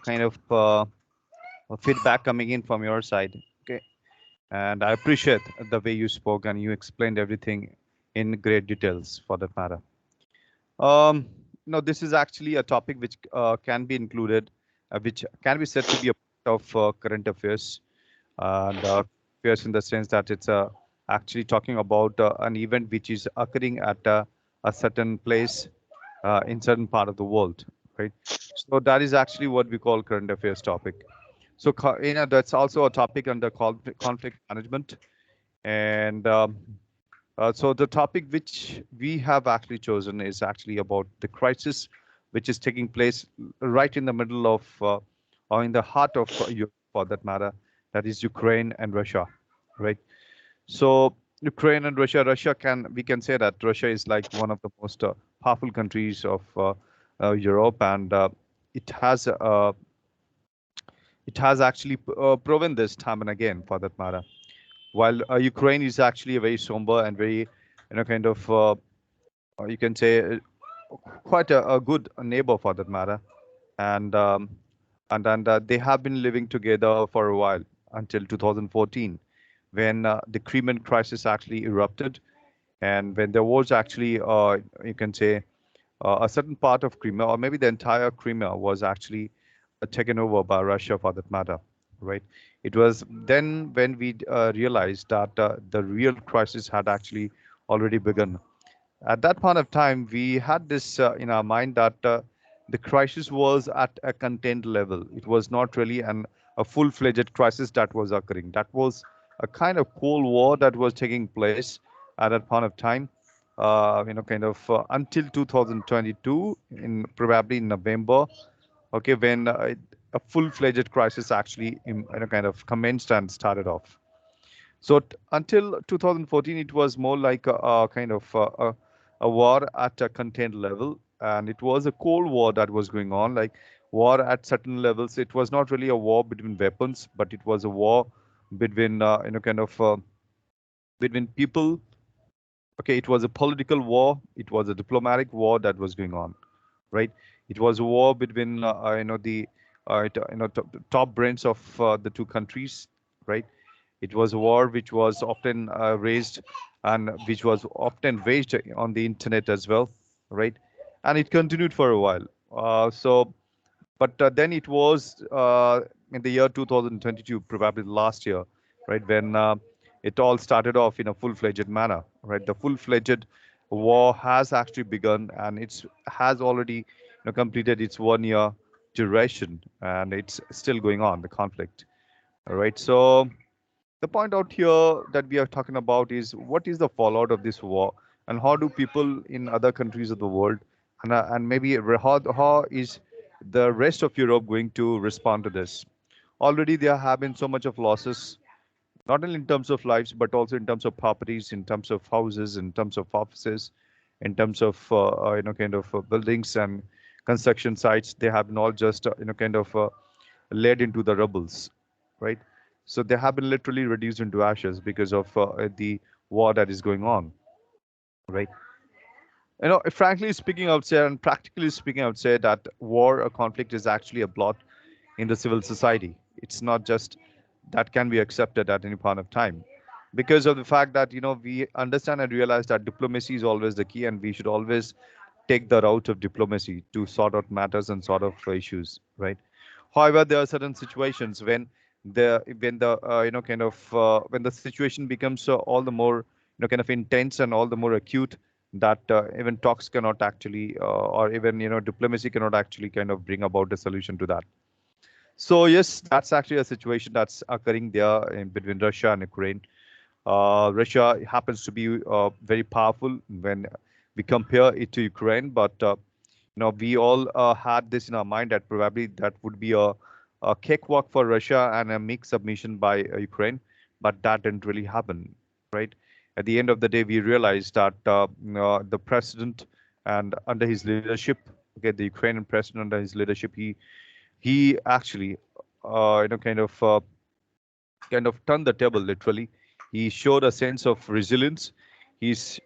kind of feedback coming in from your side. Okay, and I appreciate the way you spoke and you explained everything in great details for that matter. No, this is actually a topic which can be included, which can be said to be a part of current affairs, and affairs in the sense that it's actually talking about an event which is occurring at a certain place in certain part of the world, right? So that is actually what we call current affairs topic. So that's also a topic under conflict management, and so the topic which we have actually chosen is actually about the crisis which is taking place right in the middle of, or in the heart of Europe, for that matter, that is Ukraine and Russia, right? So Ukraine and Russia, we can say that Russia is like one of the most powerful countries of Europe, and it has actually proven this time and again, for that matter. While Ukraine is actually a very somber and very, kind of, you can say, quite a good neighbor for that matter, and they have been living together for a while until 2014, when the Crimean crisis actually erupted, and when there was actually, you can say, a certain part of Crimea, or maybe the entire Crimea, was actually taken over by Russia, for that matter, right? It was then when we realized that the real crisis had actually already begun. At that point of time, we had this in our mind that the crisis was at a contained level. It was not really a full-fledged crisis that was occurring. That was a kind of Cold War that was taking place at that point of time. Kind of until 2022, in probably in November. Okay, when a full-fledged crisis actually, kind of commenced and started off. So until 2014, it was more like a kind of a war at a contained level, and it was a Cold War that was going on, like war at certain levels. It was not really a war between weapons, but it was a war between, kind of between people. Okay, it was a political war. It was a diplomatic war that was going on, right? It was a war between, the, top brains of the two countries, right? It was a war which was often raised and which was often waged on the internet as well, right? And it continued for a while. But then it was in the year 2022, probably last year, right, when it all started off in a full-fledged manner, right? The full-fledged war has actually begun, and it's has already, completed its 1 year duration, and it's still going on, the conflict. All right. So the point out here that we are talking about is what is the fallout of this war, and how do people in other countries of the world, and maybe how is the rest of Europe going to respond to this? Already there have been so much of losses, not only in terms of lives, but also in terms of properties, in terms of houses, in terms of offices, in terms of kind of buildings and construction sites. They have been all just kind of laid into the rubbles, right? So they have been literally reduced into ashes because of the war that is going on, right? Frankly speaking, I would say, and practically speaking, I would say that war or conflict is actually a blot in the civil society. It's not just that can be accepted at any point of time, because of the fact that we understand and realize that diplomacy is always the key, and we should always take the route of diplomacy to sort out matters and sort of issues, right? However, there are certain situations when the situation becomes all the more kind of intense and all the more acute, that even talks cannot actually, or even diplomacy cannot actually kind of bring about a solution to that. So yes, that's actually a situation that's occurring there in between Russia and Ukraine. Russia happens to be very powerful when we compare it to Ukraine, but we all had this in our mind that probably that would be a cakewalk for Russia and a meek submission by Ukraine, but that didn't really happen, right? At the end of the day, we realized that the president, and under his leadership, okay, the Ukrainian president under his leadership, he actually, kind of turned the table literally. He showed a sense of resilience.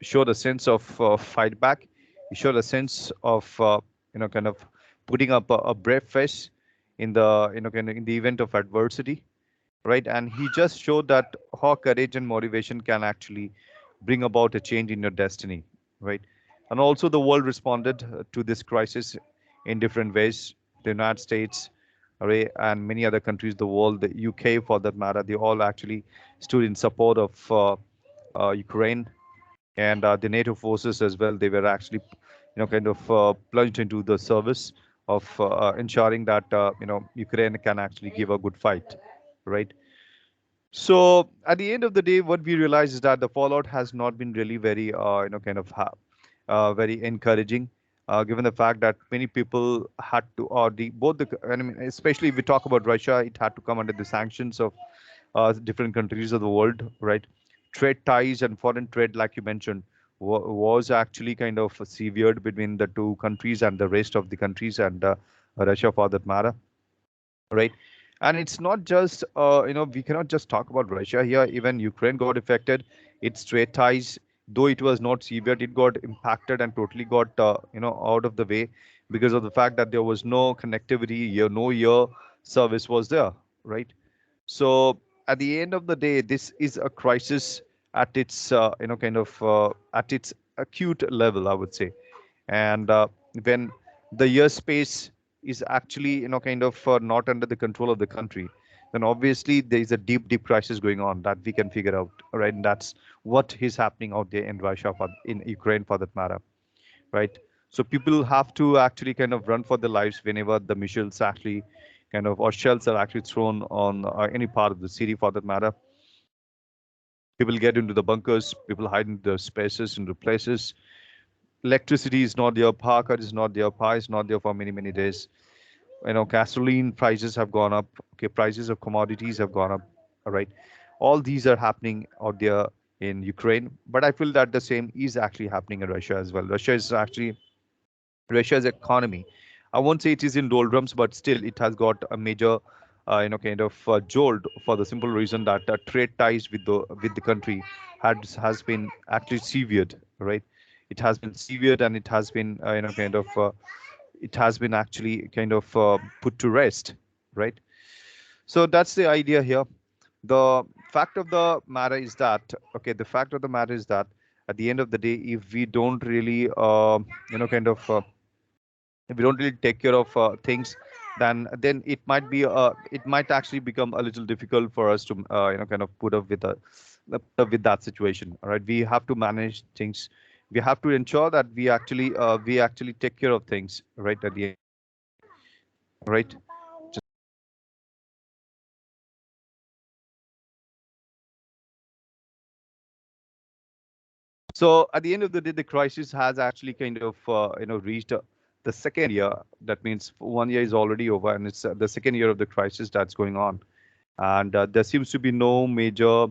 Showed a sense of fight back. He showed a sense of kind of putting up a brave face. in the kind of in the event of adversity, right? And he just showed that how courage and motivation can actually bring about a change in your destiny, right? And also the world responded to this crisis in different ways. The United States, right, and many other countries, the world, the UK for that matter, they all actually stood in support of Ukraine, and the NATO forces as well. They were actually, kind of plunged into the service of ensuring that Ukraine can actually give a good fight, right? So at the end of the day, what we realize is that the fallout has not been really very, very encouraging, given the fact that many people had to, or the both the, I mean, especially if we talk about Russia, it had to come under the sanctions of different countries of the world, right? Trade ties and foreign trade, like you mentioned, was actually kind of severed between the two countries and the rest of the countries and Russia for that matter, right? And it's not just, we cannot just talk about Russia here. Even Ukraine got affected. Its trade ties, though it was not severe, it got impacted and totally got, out of the way because of the fact that there was no connectivity, no air service was there, right? So at the end of the day, this is a crisis at its, at its acute level, I would say. And when the airspace is actually, not under the control of the country, then obviously there is a deep crisis going on that we can figure out, right? And that's what is happening out there in Russia, in Ukraine for that matter, right? So people have to actually kind of run for their lives whenever the missiles actually or shells are actually thrown on any part of the city for that matter. People get into the bunkers, people hide in the spaces, into places. Electricity is not there, power cut is not there, power is not there for many days. Gasoline prices have gone up. Okay, prices of commodities have gone up. All right, all these are happening out there in Ukraine, but I feel that the same is actually happening in Russia as well. Russia's economy, I won't say it is in doldrums, but still it has got a major, jolt for the simple reason that trade ties with the country has been actually severed, right? It has been severed, and it has been, it has been actually put to rest, right? So that's the idea here. The fact of the matter is that, okay, the fact of the matter is that at the end of the day, if we don't really, if we don't really take care of things, then it might actually become a little difficult for us to put up with with that situation. All right, we have to manage things. We have to ensure that we actually take care of things right at the end, right? So at the end of the day, the crisis has actually reached the second year. That means 1 year is already over, and it's the second year of the crisis that's going on. And there seems to be no major,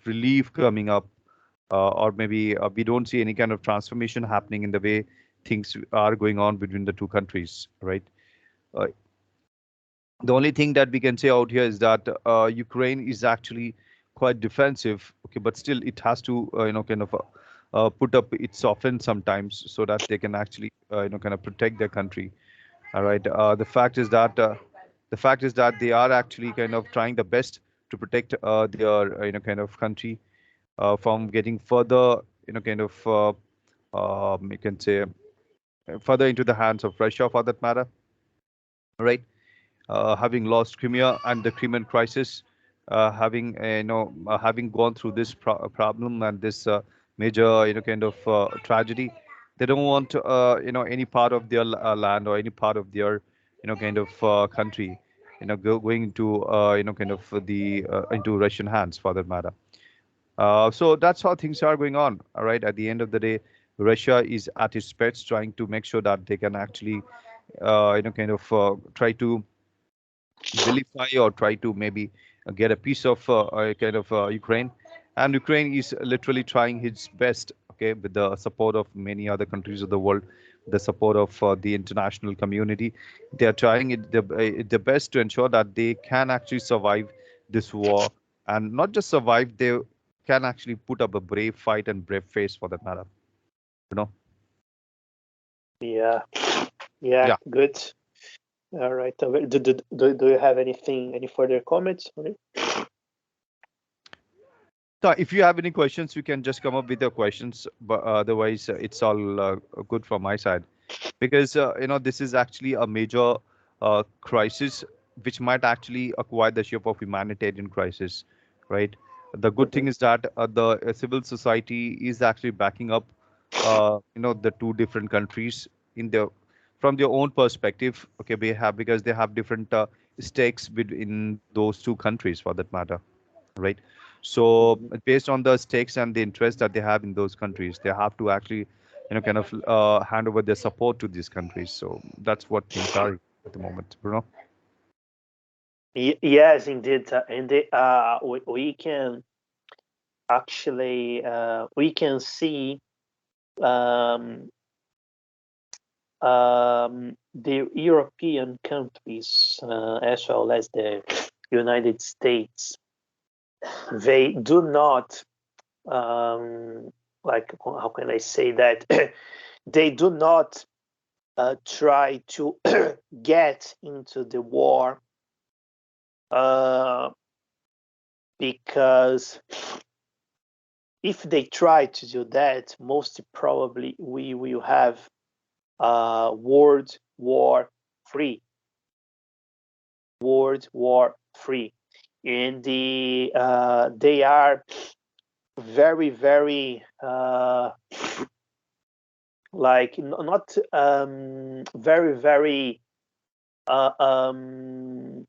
relief coming up, or maybe we don't see any kind of transformation happening in the way things are going on between the two countries, right? Uh, the only thing that we can say out here is that Ukraine is actually quite defensive, okay, but still it has to, put up its offense sometimes so that they can actually, protect their country. All right. The fact is that they are actually kind of trying the best to protect their, country from getting further, you can say, further into the hands of Russia for that matter, right? Having lost Crimea and the Crimean crisis, having gone through this problem and this major, tragedy, they don't want, any part of their land or any part of their, country, going into, the into Russian hands for that matter. So that's how things are going on. All right. At the end of the day, Russia is at its best, trying to make sure that they can actually, try to vilify or try to maybe get a piece of Ukraine. And Ukraine is literally trying its best, okay, with the support of many other countries of the world, the support of the international community. They are trying the best to ensure that they can actually survive this war, and not just survive, they can actually put up a brave fight and brave face for that matter. You know? Yeah. Yeah. Good. All right. Do you have any further comments on it? So if you have any questions, you can just come up with your questions. But otherwise, it's all good from my side, because this is actually a major crisis which might actually acquire the shape of humanitarian crisis, right? The good thing Mhm. is that the civil society is actually backing up, the two different countries in their from their own perspective. Okay, they have because they have different stakes within those two countries for that matter, right? So Mhm. based on the stakes and the interest that they have in those countries, they have to actually, kind of hand over their support to these countries. So that's what things are at the moment, Bruno. Yes, indeed. Indeed. We can actually we can see um, the European countries as well as the United States. They do not like how can I say that they do not try to get into the war uh, because if they try to do that, most probably we will have World War Three. World War Three, and they are very very like not very very uh, um,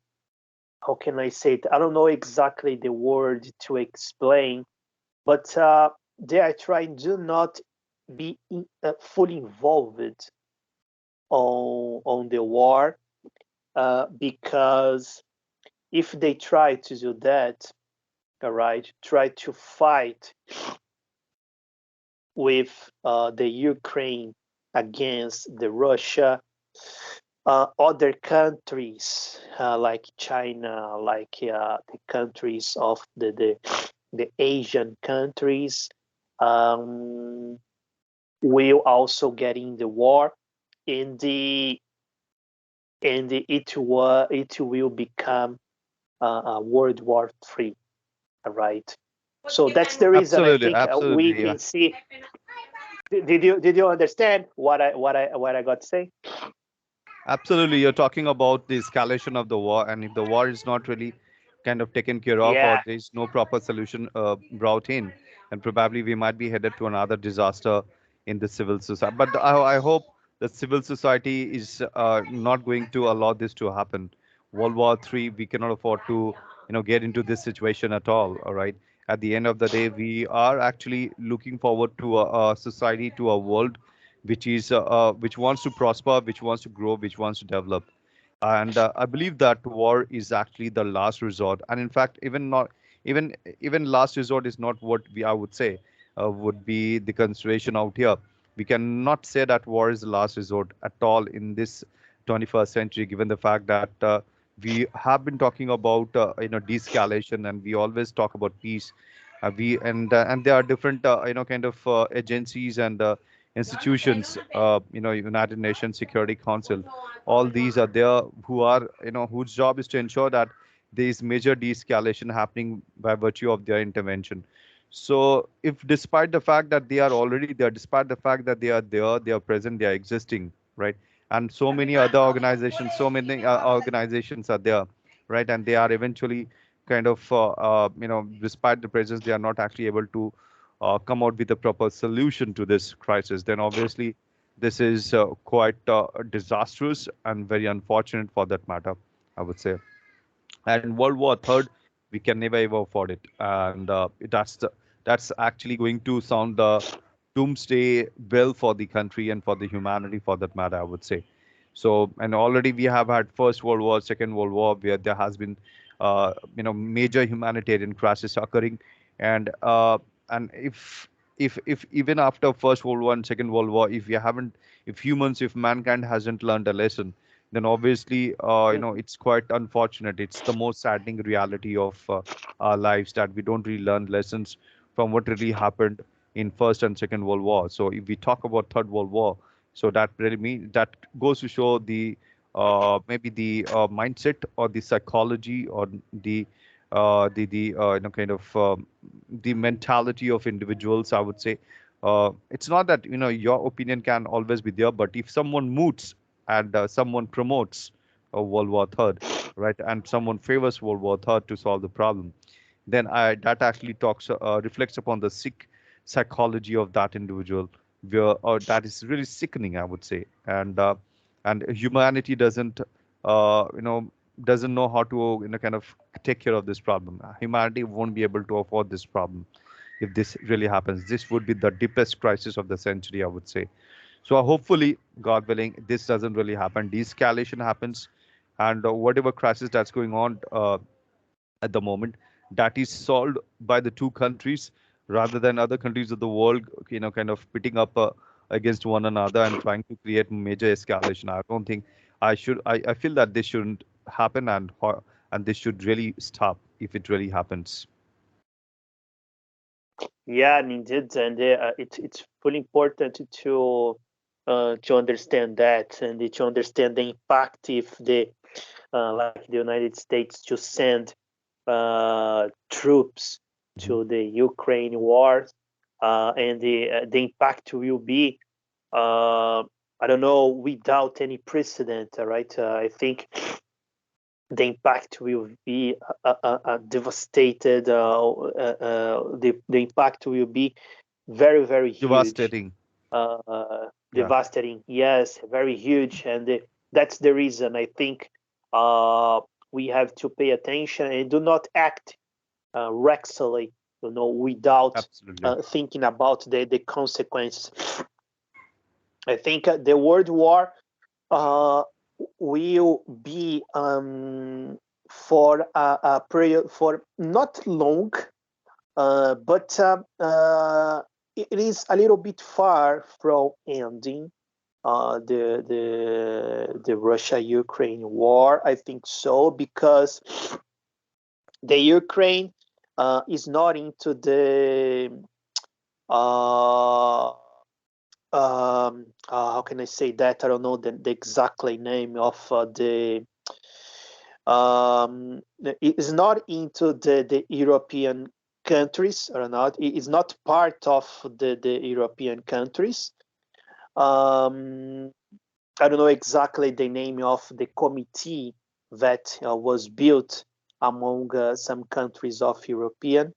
how can I say it? I don't know exactly the word to explain, but they are trying to not be fully involved on the war because if they try to do that, all right, try to fight with the Ukraine against the Russia, other countries like China, like the countries of the Asian countries um, will also get in the war, and it will become World War Three, right? So that's the reason I Absolutely, think we absolutely, yeah. can see. Did you understand what I got to say? Absolutely. You're talking about the escalation of the war, and if the war is not really kind of taken care of, or Yeah. there is no proper solution brought in, and probably we might be headed to another disaster in the civil society. But I hope the civil society is not going to allow this to happen. World War III, we cannot afford to, get into this situation at all. All right. At the end of the day, we are actually looking forward to a society, to a world which wants to prosper, which wants to grow, which wants to develop. And I believe that war is actually the last resort. And in fact, even last resort is not what we I would say would be the consideration out here. We cannot say that war is the last resort at all in this 21st century, given the fact that we have been talking about de-escalation, and we always talk about peace. We and there are different kind of agencies and institutions, United Nations Security Council, all these are there who are, whose job is to ensure that there is major de-escalation happening by virtue of their intervention. So if despite the fact that they are already there, despite the fact that they are there, they are present, they are existing, right? And so many other organizations, so many organizations are there, right? And they are eventually kind of, despite the presence, they are not actually able to come out with a proper solution to this crisis. Then obviously this is quite disastrous and very unfortunate for that matter, I would say. And World War Third, we can never ever afford it, and that's actually going to sound the doomsday bell for the country and for the humanity, for that matter, I would say. So, and already we have had First World War, Second World War, where there has been, major humanitarian crisis occurring, and if even after First World War and Second World War, if mankind hasn't learned a lesson, then obviously, Mhm. it's quite unfortunate. It's the most saddening reality of our lives that we don't really learn lessons from what really happened in First and Second World War. So if we talk about Third World War, so that really means that goes to show the maybe the mindset or the psychology or the kind of the mentality of individuals, I would say. It's not that your opinion can always be there, but if someone moots and someone promotes World War Third, right, and someone favors World War Third to solve the problem, then that actually reflects upon the sick psychology of that individual, where that is really sickening, I would say. And humanity doesn't know how to kind of take care of this problem. Humanity won't be able to afford this problem if this really happens. This would be the deepest crisis of the century, I would say. So hopefully, God willing, this doesn't really happen. De-escalation happens, and whatever crisis that's going on at the moment, that is solved by the two countries rather than other countries of the world, kind of pitting up against one another and trying to create major escalation. I don't think I feel that this shouldn't happen, and this should really stop if it really happens. Yeah, indeed, and it's fully important to understand that and to understand the impact if like the United States to send troops Mhm. to the Ukraine war, and the impact will be I don't know, without any precedent, right? I think the impact will be devastated. The impact will be very, very huge. Devastating. Yeah, Devastating, yes, very huge. And that's the reason I think we have to pay attention and do not act recklessly, without absolutely. thinking about the consequences. I think the World War uh, will be for a period for not long, but it is a little bit far from ending. The Russia-Ukraine war, I think so, because the Ukraine is not into the uh, how can I say that? I don't know the exactly name of it is not into the European countries or not. It is not part of the European countries. Um, I don't know exactly the name of the committee that was built among some countries of European,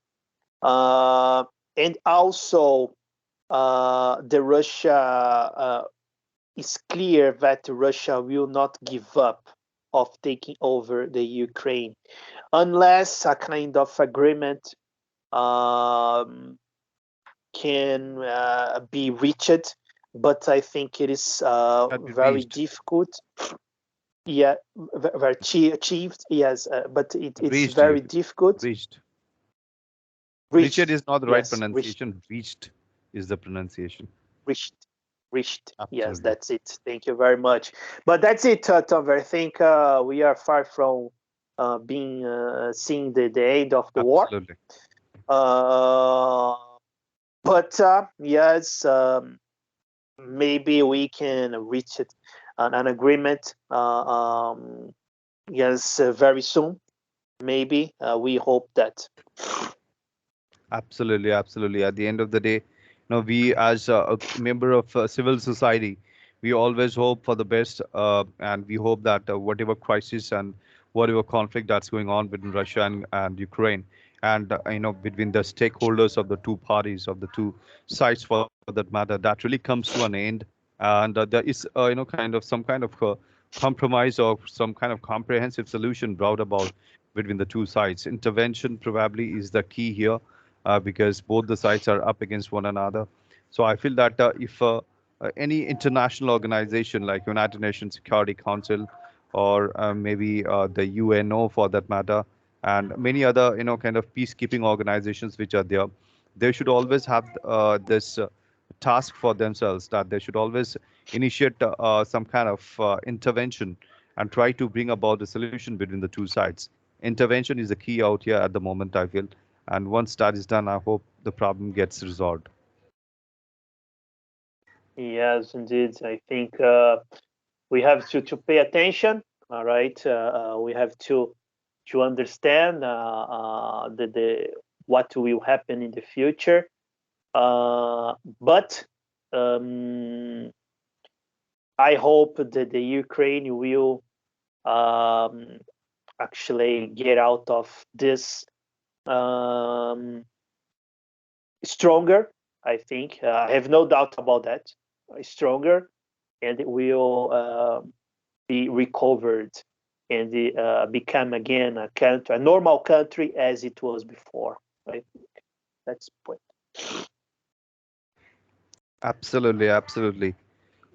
uh, and also the Russia it's clear that Russia will not give up of taking over the Ukraine unless a kind of agreement um, can be reached. But I think it is Can be very reached. difficult. Yeah, very achieved. Yes, but it's Reached, you very difficult. reached. Richard Reached. is not the right Yes, reached. pronunciation. Reached is the pronunciation. Reached. Reached. Yes, Absolutely. that's it. Thank you very much. But that's it, Tom. I think we are far from being seeing the end of the war. Absolutely. Uh, but yes, maybe we can reach an agreement. Yes, very soon. Maybe we hope that. Absolutely, absolutely. At the end of the day, we as a member of civil society, we always hope for the best, and we hope that whatever crisis and whatever conflict that's going on between Russia and Ukraine, and between the stakeholders of the two parties of the two sides for that matter, that really comes to an end, and there is kind of some kind of compromise or some kind of comprehensive solution brought about between the two sides. Intervention probably is the key here, because both the sides are up against one another. So I feel that if any international organization like United Nations Security Council, or maybe the UNO for that matter, and many other kind of peacekeeping organizations which are there, they should always have this task for themselves, that they should always initiate some kind of intervention and try to bring about a solution between the two sides. Intervention is the key out here at the moment, I feel, and once that is done, I hope the problem gets resolved. Yes, indeed. I think we have to pay attention. All right, we have to understand the what will happen in the future. But I hope that the Ukraine will actually get out of this stronger. I think I have no doubt about that. Stronger, and it will be recovered and become again a country, a normal country as it was before. I think that's the point. Absolutely, absolutely.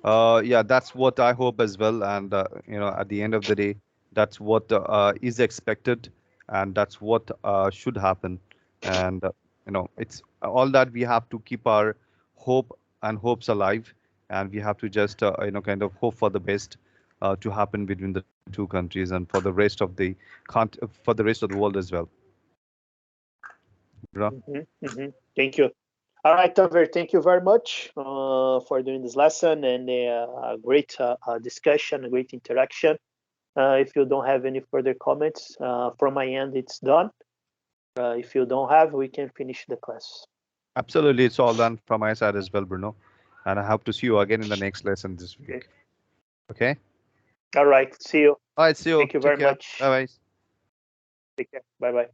Yeah, that's what I hope as well. And at the end of the day, that's what is expected, and that's what should happen. And it's all that we have to keep our hope and hopes alive, and we have to just kind of hope for the best to happen between the two countries and for the rest of the for the rest of the world as well. Thank you. All right, Taver, thank you very much for doing this lesson and a great discussion, a great interaction. If you don't have any further comments from my end, it's done. If you don't have, we can finish the class. Absolutely, it's all done from my side as well, Bruno. And I hope to see you again in the next lesson this week. Okay? All right, see you. All right, see you. Thank you very much. Bye-bye. Take care. Bye-bye.